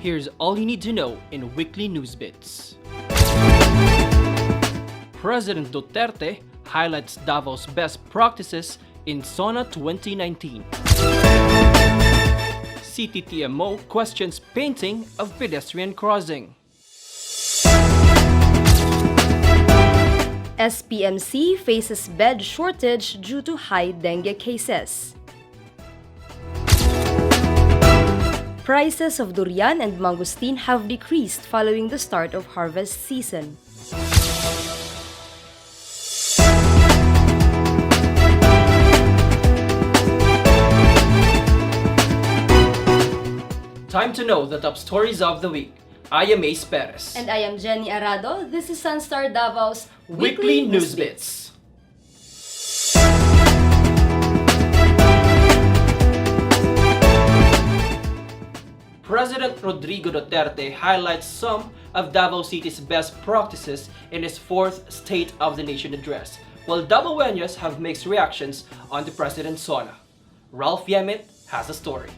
Here's all you need to know in weekly Newsbits. President Duterte highlights Davao's best practices in Sona 2019. CTTMO questions painting of pedestrian crossing. SPMC faces bed shortage due to high dengue cases. Prices of durian and mangosteen have decreased following the start of harvest season. Time to know the top stories of the week. I am Ace Perez. And I am Jenny Arado. This is Sunstar Davao's Weekly Newsbits. President Rodrigo Duterte highlights some of Davao City's best practices in his fourth State of the Nation address, while Davaoenos have mixed reactions on the President's Sona. Ralph Yemit has a story.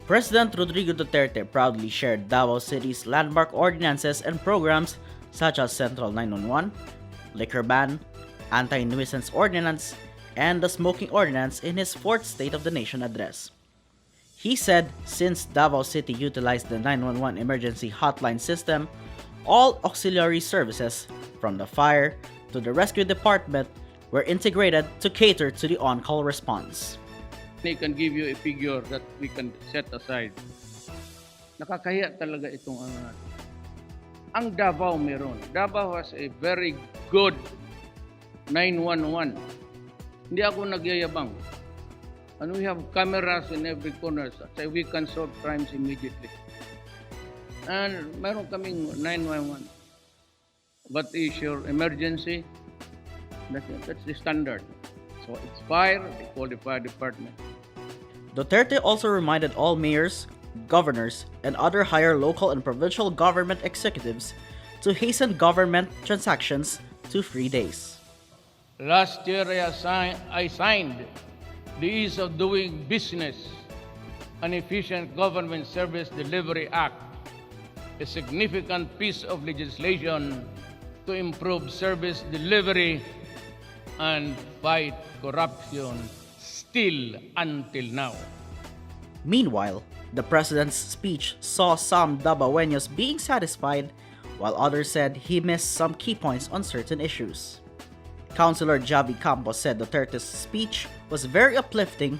President Rodrigo Duterte proudly shared Davao City's landmark ordinances and programs such as Central 911, Liquor Ban, Anti-Nuisance Ordinance, and the Smoking Ordinance in his fourth State of the Nation address. He said since Davao City utilized the 911 emergency hotline system, all auxiliary services, from the fire to the rescue department, were integrated to cater to the on-call response. They can give you a figure that we can set aside. Nakakahiya talaga itong ano natin. Ang Davao meron. Davao has a very good 911. Hindi ako nagyayabang. And we have cameras in every corner so we can solve crimes immediately. And meron kaming 911. What is your emergency? That's the standard. So it's fire, they call the fire department. Duterte also reminded all mayors, governors, and other higher local and provincial government executives to hasten government transactions to 3 days. Last year I signed the Ease of Doing Business and Efficient Government Service Delivery Act, a significant piece of legislation to improve service delivery and fight corruption still until now. Meanwhile, the president's speech saw some Davaoenos being satisfied, while others said he missed some key points on certain issues. Councilor Javi Campos said Duterte's speech was very uplifting,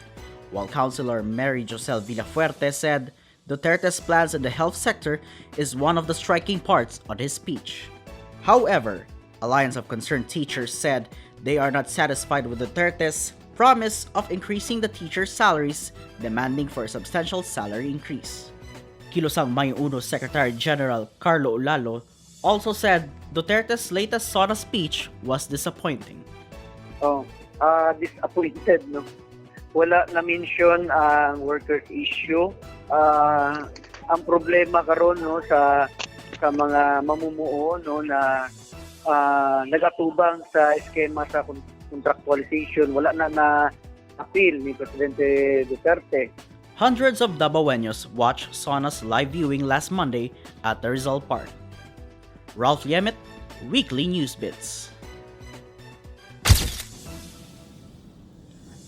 while Councilor Mary Josel Villafuerte said Duterte's plans in the health sector is one of the striking parts on his speech. However, Alliance of Concerned Teachers said they are not satisfied with Duterte's promise of increasing the teachers' salaries, demanding for a substantial salary increase. Kilosang Mayuno Secretary General Carlo Ulalo also said Duterte's latest Sona speech was disappointing. Disappointed, no? Wala na-mention ang workers' issue. Ang problema karon no sa mga mamumuo no na nagatubang sa eskema sa contractualization, wala na appeal ni Presidente Duterte. Hundreds of Davaoenos watched Sona's live viewing last Monday at the Rizal Park. Ralph Yemit, Weekly Newsbits.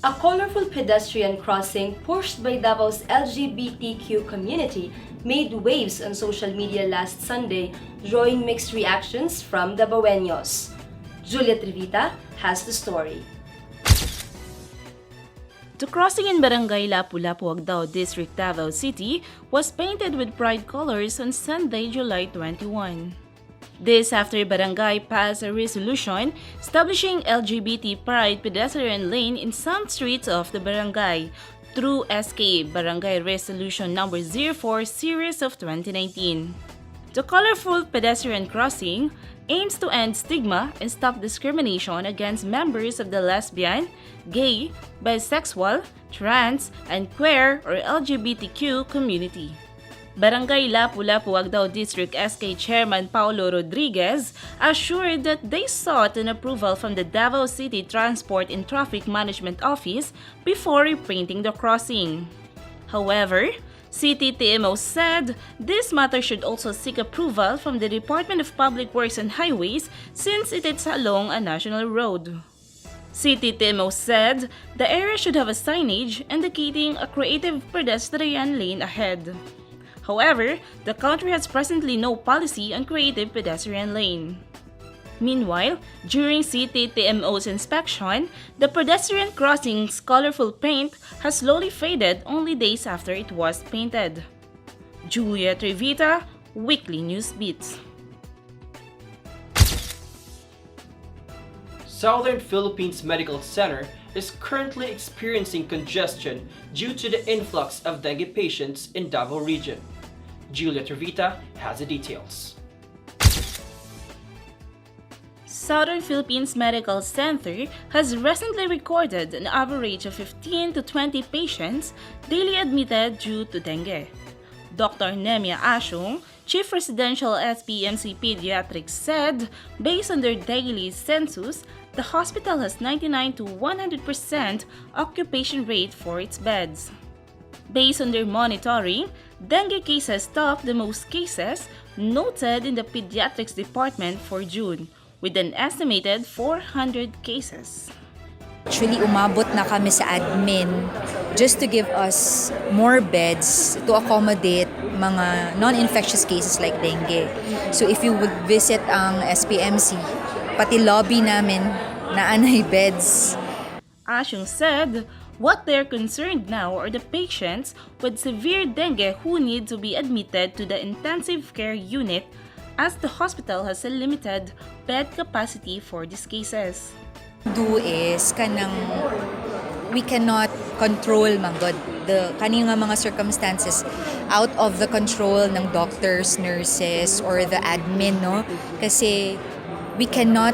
A colorful pedestrian crossing pushed by Davao's LGBTQ community made waves on social media last Sunday, drawing mixed reactions from Davaoenos. Julia Trivita has the story. The crossing in Barangay Lapu-Lapu, Agdao District, Davao City was painted with pride colors on Sunday, July 21. This after Barangay passed a resolution establishing LGBT pride pedestrian lane in some streets of the barangay through SK Barangay Resolution No. 04 Series of 2019. The colorful pedestrian crossing aims to end stigma and stop discrimination against members of the lesbian, gay, bisexual, trans, and queer or LGBTQ community. Barangay Lapu-Lapu, Agdao District SK Chairman Paulo Rodriguez assured that they sought an approval from the Davao City Transport and Traffic Management Office before repainting the crossing. However, CTTMO said this matter should also seek approval from the Department of Public Works and Highways since it is along a national road. CTTMO said the area should have a signage indicating a creative pedestrian lane ahead. However, the country has presently no policy on creative pedestrian lane. Meanwhile, during CTTMO's inspection, the pedestrian crossing's colorful paint has slowly faded only days after it was painted. Julia Trevita, Weekly Newsbits. Southern Philippines Medical Center is currently experiencing congestion due to the influx of dengue patients in Davao region. Julia Trevita has the details. Southern Philippines Medical Center has recently recorded an average of 15 to 20 patients daily admitted due to dengue. Dr. Nemia Ashung, Chief Residential SPMC Pediatrics said, based on their daily census, the hospital has 99 to 100% occupation rate for its beds. Based on their monitoring, dengue cases topped the most cases noted in the pediatrics department for June, with an estimated 400 cases. Actually, umabot na kami sa admin just to give us more beds to accommodate mga non-infectious cases like dengue. So if you would visit ang SPMC, pati lobby namin naanay beds. Ashung said, what they're concerned now are the patients with severe dengue who need to be admitted to the intensive care unit as the hospital has a limited bed capacity for these cases. Do is kanang we cannot control manggod the kaning nga mga circumstances out of the control ng doctors, nurses or the admin, no, kasi we cannot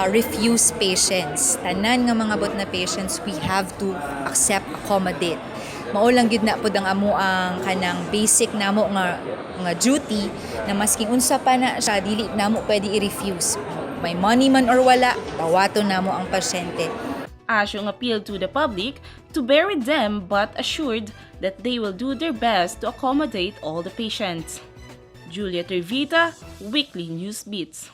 refuse patients. Tanan nga mga bot na patients we have to accept, accommodate. Mao lang gyud na pud ang amo ang kanang basic namo nga duty na masking unsa pa na siya dili namo pwede i-refuse. May money man or wala, tawaton namo ang pasyente. Ashung appealed to the public to bear with them but assured that they will do their best to accommodate all the patients. Julia Trevita, Weekly Newsbits.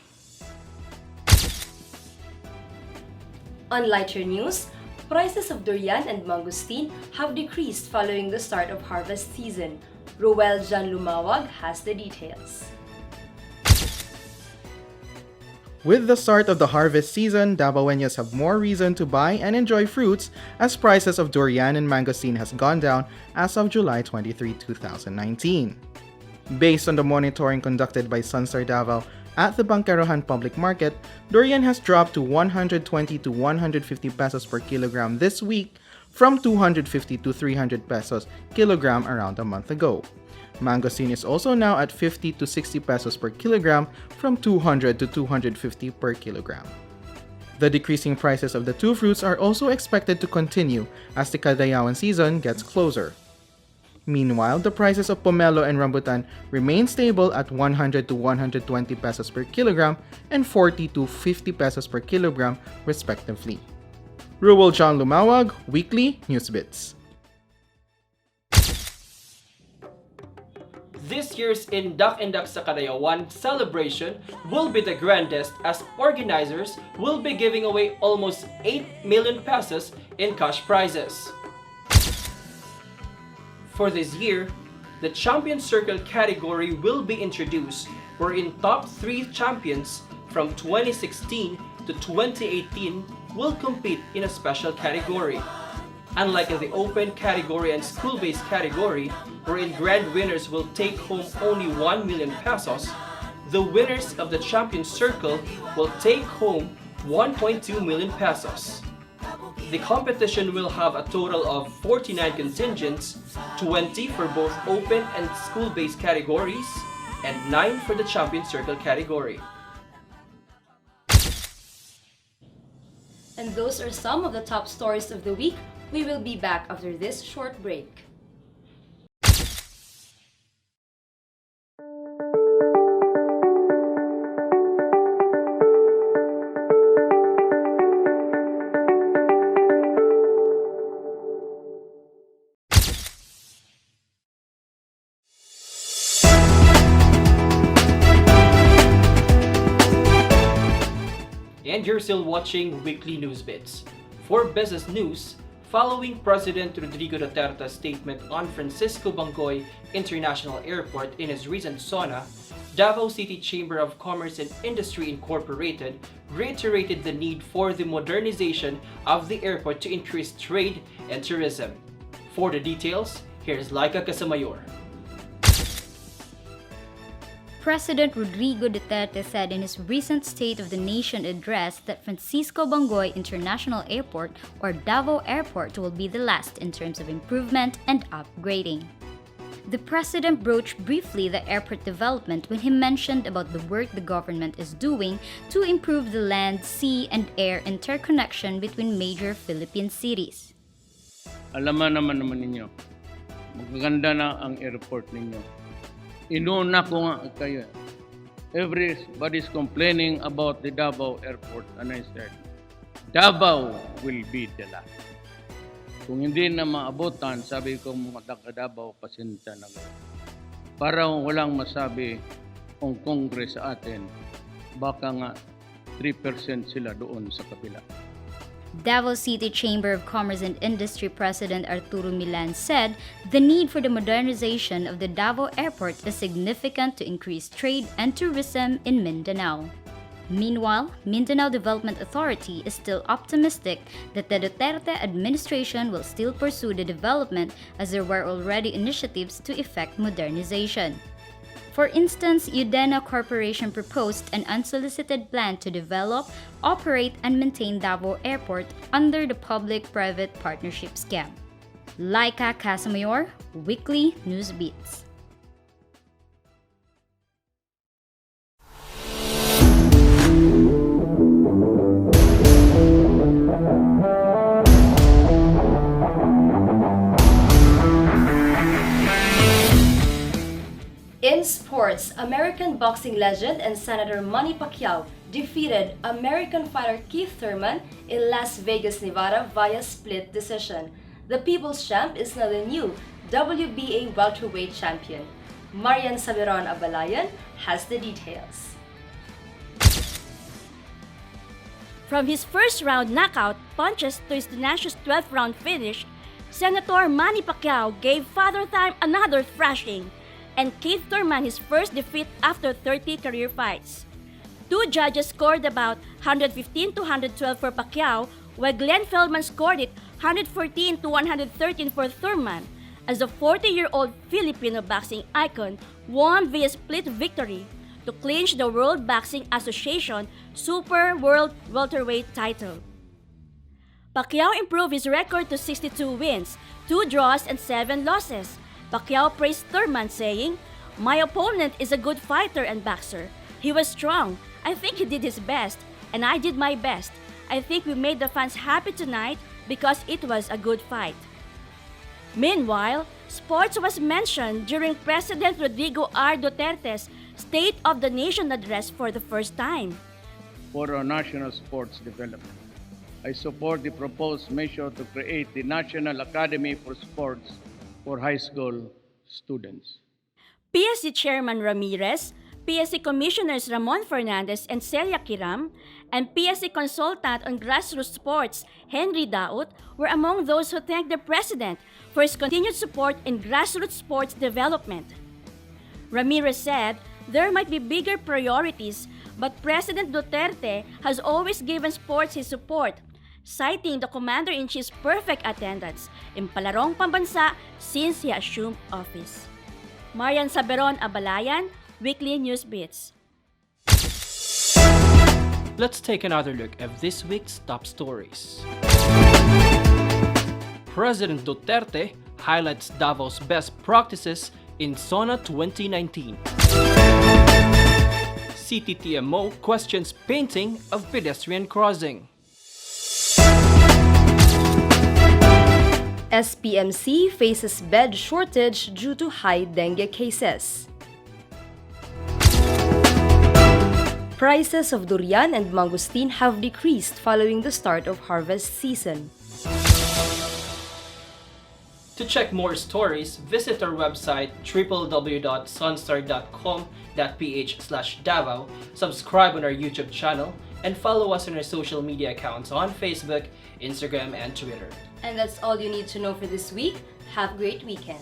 On lighter news, prices of durian and mangosteen have decreased following the start of harvest season. Roel Jan Lumawag has the details. With the start of the harvest season, Davaoeños have more reason to buy and enjoy fruits as prices of durian and mangosteen has gone down as of July 23, 2019. Based on the monitoring conducted by Sunstar Davao at the Bangkerohan Public Market, durian has dropped to 120 to 150 pesos per kilogram this week from 250 to 300 pesos kilogram around a month ago. Mangosteen is also now at 50 to 60 pesos per kilogram from 200 to 250 per kilogram. The decreasing prices of the two fruits are also expected to continue as the Kadayawan season gets closer. Meanwhile, the prices of pomelo and rambutan remain stable at 100 to 120 pesos per kilogram and 40 to 50 pesos per kilogram respectively. Ruel John Lumawag, Weekly Newsbits. This year's Indak Indak sa Kadayawan celebration will be the grandest as organizers will be giving away almost 8 million pesos in cash prizes. For this year, the Champion Circle category will be introduced, wherein top 3 champions from 2016 to 2018 will compete in a special category. Unlike in the open category and school-based category, wherein grand winners will take home only 1 million pesos, the winners of the Champion Circle will take home 1.2 million pesos. The competition will have a total of 49 contingents, 20 for both open and school-based categories, and 9 for the Champion Circle category. And those are some of the top stories of the week. We will be back after this short break. still watching Weekly Newsbits. For business news, following President Rodrigo Duterte's statement on Francisco Bangoy International Airport in his recent Sona, Davao City Chamber of Commerce and Industry Incorporated reiterated the need for the modernization of the airport to increase trade and tourism. For the details, here's Laika Casamayor. President Rodrigo Duterte said in his recent State of the Nation address that Francisco Bangoy International Airport, or Davao Airport, will be the last in terms of improvement and upgrading. The president broached briefly the airport development when he mentioned about the work the government is doing to improve the land, sea, and air interconnection between major Philippine cities. Alaman naman ninyo, magaganda na ang airport ninyo. Inuna ko nga kayo. Everybody's complaining about the Davao Airport, and I said, Davao will be the last. Kung hindi na maabutan, sabi ko mga taga-Davao, pasensya na kayo. Para walang masabi ang Congress sa atin, baka nga 3% sila doon sa kabila. Davao City Chamber of Commerce and Industry President Arturo Milan said the need for the modernization of the Davao Airport is significant to increase trade and tourism in Mindanao. Meanwhile, Mindanao Development Authority is still optimistic that the Duterte administration will still pursue the development as there were already initiatives to effect modernization. For instance, Udena Corporation proposed an unsolicited plan to develop, operate, and maintain Davao Airport under the public-private partnership scam. Laika Casamayor, Weekly Newsbeats. In sports, American boxing legend and Senator Manny Pacquiao defeated American fighter Keith Thurman in Las Vegas, Nevada via split decision. The People's Champ is now the new WBA welterweight champion. Marian Saberon Abalayan has the details. From his first-round knockout punches to his tenacious 12th round finish, Senator Manny Pacquiao gave Father Time another thrashing, and Keith Thurman his first defeat after 30 career fights. Two judges scored about 115 to 112 for Pacquiao, while Glenn Feldman scored it 114 to 113 for Thurman, as the 40-year-old Filipino boxing icon won via split victory to clinch the World Boxing Association Super World Welterweight title. Pacquiao improved his record to 62 wins, 2 draws, and 7 losses. Pacquiao praised Thurman, saying, "My opponent is a good fighter and boxer. He was strong. I think he did his best, and I did my best. I think we made the fans happy tonight because it was a good fight." Meanwhile, sports was mentioned during President Rodrigo R. Duterte's State of the Nation address for the first time. For our national sports development, I support the proposed measure to create the National Academy for Sports for high school students. PSC Chairman Ramirez, PSC Commissioners Ramon Fernandez and Celia Kiram, and PSC Consultant on Grassroots Sports Henry Daut were among those who thanked the President for his continued support in grassroots sports development. Ramirez said there might be bigger priorities, but President Duterte has always given sports his support, citing the Commander-in-Chief's perfect attendance in palarong pambansa since he assumed office. Marian Saberon Abalayan, Weekly Newsbits. Let's take another look at this week's top stories. President Duterte highlights Davao's best practices in Sona 2019. CTTMO questions painting of pedestrian crossing. SPMC faces bed shortage due to high dengue cases. Prices of durian and mangosteen have decreased following the start of harvest season. To check more stories, visit our website www.sunstar.com.ph/Davao, subscribe on our YouTube channel, and follow us on our social media accounts on Facebook, Instagram, and Twitter. And that's all you need to know for this week. Have a great weekend.